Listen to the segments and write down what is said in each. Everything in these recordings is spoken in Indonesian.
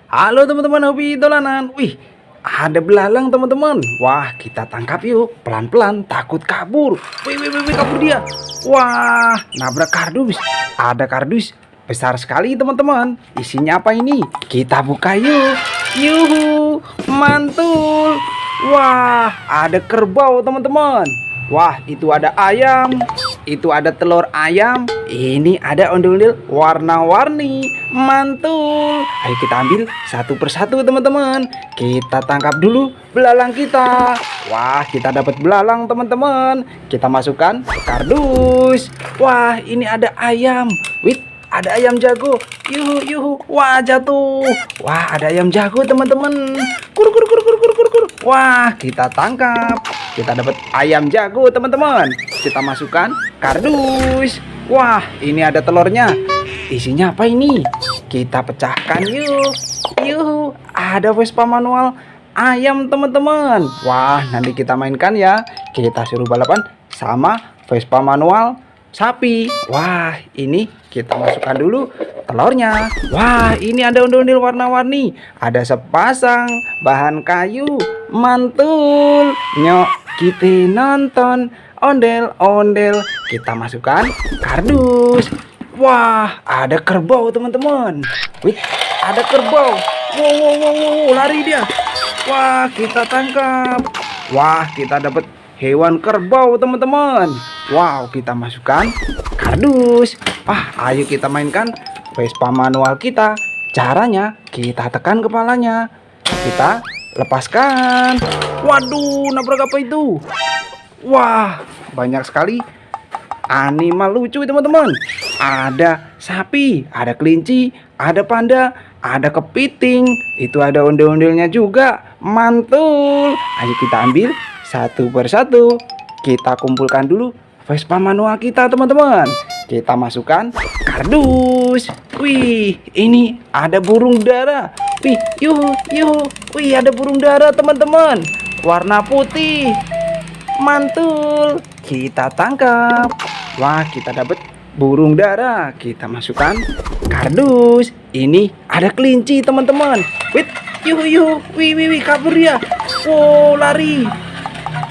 Halo teman-teman hobi dolanan. Wih, ada belalang teman-teman. Wah, kita tangkap yuk. Pelan-pelan, takut kabur. Wih, kabur dia. Wah, nabrak kardus. Ada kardus besar sekali teman-teman. Isinya apa ini? Kita buka yuk. Yuhu, mantul. Wah, ada kerbau teman-teman. Wah, itu ada ayam. Itu ada telur ayam. Ini ada ondel-ondel warna-warni. Mantul. Ayo kita ambil satu persatu teman-teman. Kita tangkap dulu belalang kita. Wah, kita dapat belalang teman-teman. Kita masukkan kardus. Wah, ini ada ayam. Wih, ada ayam jago. Yuhu. Wah, jatuh. Wah, ada ayam jago teman-teman. Kur. Wah, kita tangkap. Kita dapat ayam jago teman-teman. Kita masukkan kardus. Wah, ini ada telurnya. Isinya apa ini? Kita pecahkan yuk. Yuhu, ada Vespa manual ayam teman-teman. Wah, nanti kita mainkan ya. Kita suruh balapan sama Vespa manual sapi. Wah, ini kita masukkan dulu telurnya. Wah, ini ada ondel-ondel warna-warni. Ada sepasang bahan kayu. Mantul. Nyok, kita nonton ondel-ondel. Kita masukkan kardus. Wah, ada kerbau teman-teman. Wih, ada kerbau. Wow, lari dia. Wah, kita tangkap. Wah, kita dapat hewan kerbau teman-teman. Wow, kita masukkan kardus. Ayo kita mainkan Vespa manual kita. Caranya kita tekan kepalanya. Kita lepaskan. Waduh, nabrak apa itu? Wah, banyak sekali animal lucu teman-teman. Ada sapi, ada kelinci, ada panda, ada kepiting. Itu ada ondel-ondelnya juga. Mantul. Ayo kita ambil satu persatu. Kita kumpulkan dulu Vespa manual kita teman-teman. Kita masukkan kardus. Wih, ini ada burung dara. Wih, yuhu. Wih, ada burung dara teman-teman. Warna putih. Mantul. Kita tangkap. Wah, kita dapat burung dara. Kita masukkan kardus. Ini ada kelinci teman-teman. Wih, yuhu. Wih, kabur dia. Wow, lari.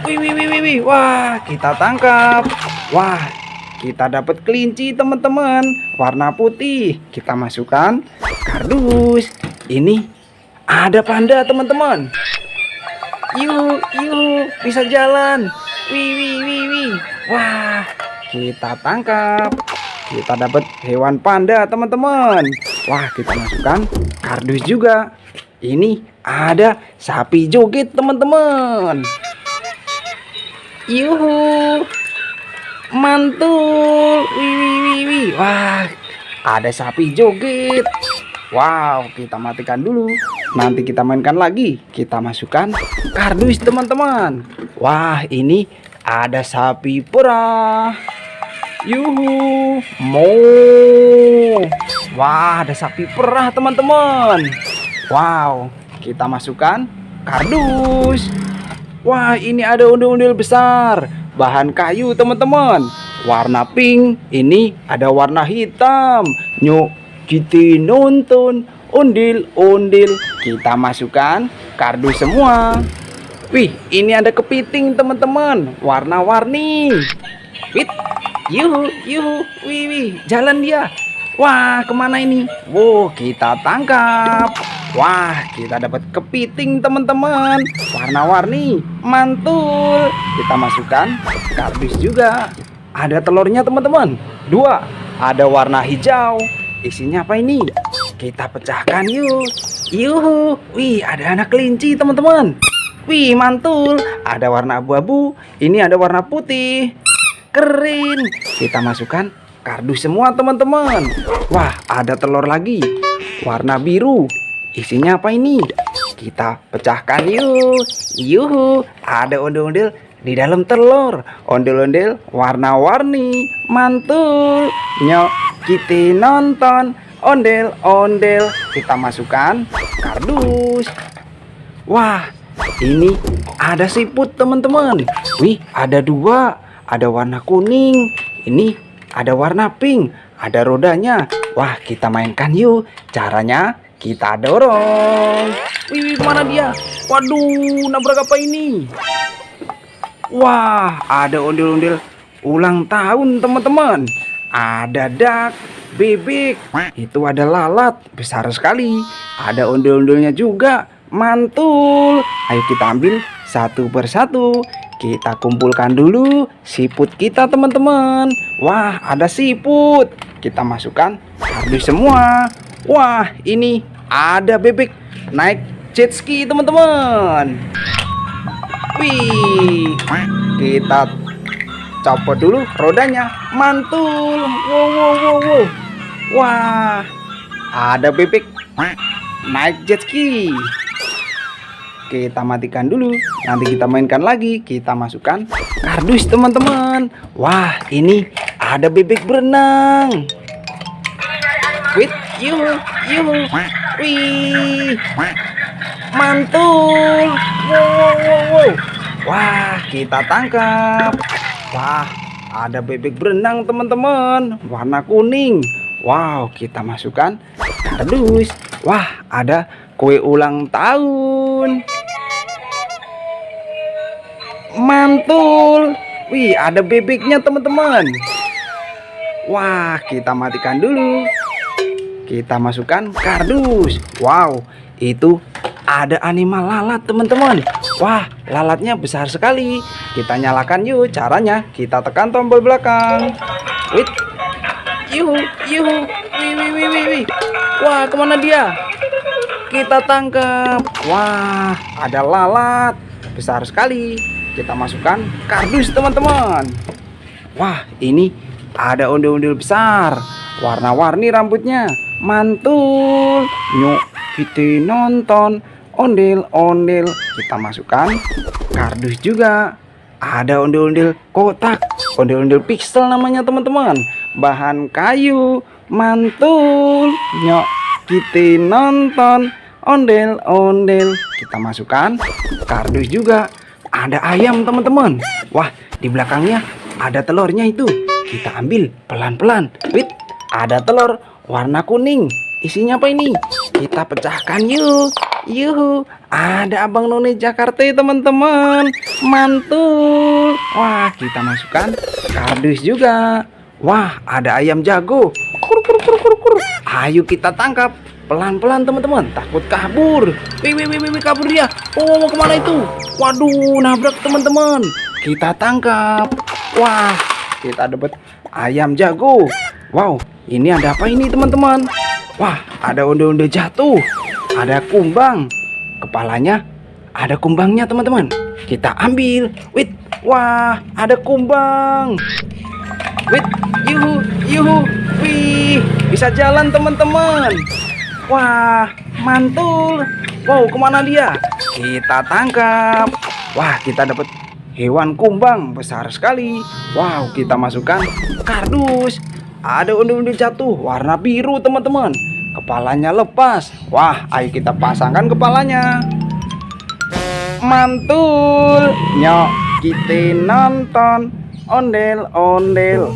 Wih. Wah, kita tangkap. Wah, kita dapat kelinci teman-teman. Warna putih. Kita masukkan kardus. Ini ada panda teman-teman. Yuhu, bisa jalan. Wih. Wah, kita tangkap. Kita dapat hewan panda teman-teman. Wah, kita masukkan kardus juga. Ini ada sapi joget teman-teman. Yuhu, mantul. Wih. Wah, ada sapi joget. Wow, kita matikan dulu. Nanti kita mainkan lagi. Kita masukkan kardus teman-teman. Wah, ini ada sapi perah. Yuhu, mo. Wah, ada sapi perah teman-teman. Wow, kita masukkan kardus. Wah, ini ada ondel-ondel besar. Bahan kayu teman-teman. Warna pink. Ini ada warna hitam. Nyuk, kita nonton ondel-ondel. Kita masukkan kardus semua. Wih, ini ada kepiting teman-teman. Warna-warni. Wih, yuhu. Wih, jalan dia. Wah, kemana ini? Wow, kita tangkap. Wah, kita dapat kepiting teman-teman. Warna-warni. Mantul. Kita masukkan kardus juga. Ada telurnya teman-teman. 2. Ada warna hijau. Isinya apa ini? Kita pecahkan yuk. Yuhu. Wih, ada anak kelinci teman-teman. Wih, mantul. Ada warna abu-abu. Ini ada warna putih. Keren. Kita masukkan kardus semua teman-teman. Wah, ada telur lagi. Warna biru. Isinya apa ini? Kita pecahkan yuk. Yuhu. Ada ondel-ondel di dalam telur. Ondel-ondel warna-warni. Mantul. Nyok, kita nonton ondel-ondel. Kita masukkan kardus. Wah, ini ada siput teman-teman. Wih, ada 2. Ada warna kuning. Ini ada warna pink. Ada rodanya. Wah, kita mainkan yuk. Caranya kita dorong. Wih, mana dia? Waduh, nabrak apa ini? Wah, ada ondel-ondel ulang tahun teman-teman. Ada dak, bebek, itu ada lalat besar sekali. Ada ondel-ondelnya juga, mantul. Ayo kita ambil satu persatu. Kita kumpulkan dulu siput kita teman-teman. Wah, ada siput. Kita masukkan kardus semua. Wah, ini ada bebek naik jet ski teman-teman. Wih, kita copot dulu rodanya, mantul. Wow. Wah, ada bebek naik jet ski. Kita matikan dulu, nanti kita mainkan lagi. Kita masukkan kardus teman-teman. Wah, ini ada bebek berenang. Wih, wih, mantul. Wow. Wah, kita tangkap. Wah, ada bebek berenang teman-teman, warna kuning. Wow, kita masukkan kardus. Wah, ada kue ulang tahun. Mantul. Wih, ada bebeknya teman-teman. Wah, kita matikan dulu. Kita masukkan kardus. Wow, itu ada animal lalat teman-teman. Wah, lalatnya besar sekali. Kita nyalakan yuk. Caranya kita tekan tombol belakang. Wih, wih. Wah, kemana dia? Kita tangkap. Wah, ada lalat besar sekali. Kita masukkan kardus teman-teman. Wah, ini ada ondel-ondel besar, warna-warni rambutnya, mantul. Nyuk, kita nonton ondel-ondel. Kita masukkan kardus juga. Ada ondel-ondel kotak, ondel-ondel pixel namanya teman-teman, bahan kayu, mantul. Nyok, kita nonton ondel-ondel. Kita masukkan kardus juga. Ada ayam teman-teman. Wah, di belakangnya ada telurnya itu. Kita ambil pelan-pelan. Wih, ada telur warna kuning. Isinya apa ini? Kita pecahkan yuk. Yuhu, ada Abang None Jakarta teman-teman. Mantul. Wah, kita masukkan kardus juga. Wah, ada ayam jago. Kur. Ayo kita tangkap. Pelan-pelan teman-teman, takut kabur. Wih, kabur dia. Oh, mau kemana itu? Waduh, nabrak teman-teman. Kita tangkap. Wah, kita dapat ayam jago. Wow, ini ada apa ini teman-teman? Wah, ada ondel-ondel jatuh. Ada kumbang. Kepalanya ada kumbangnya teman-teman. Kita ambil. Wih, wah, ada kumbang. Wih, yuhu. Wih, bisa jalan teman-teman. Wah, mantul. Wow, kemana dia? Kita tangkap. Wah, kita dapat hewan kumbang besar sekali. Wow, kita masukkan kardus. Ada ondel-ondel jatuh warna biru teman-teman. Kepalanya lepas. Wah, ayo kita pasangkan kepalanya. Mantul. Nyok, kita nonton ondel-ondel.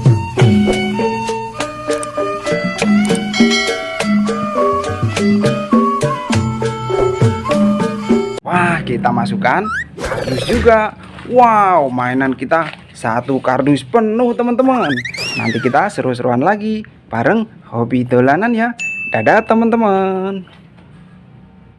Wah, kita masukkan kardus juga. Wow, mainan kita satu kardus penuh teman-teman. Nanti kita seru-seruan lagi bareng hobi dolanan ya. Dadah teman-teman.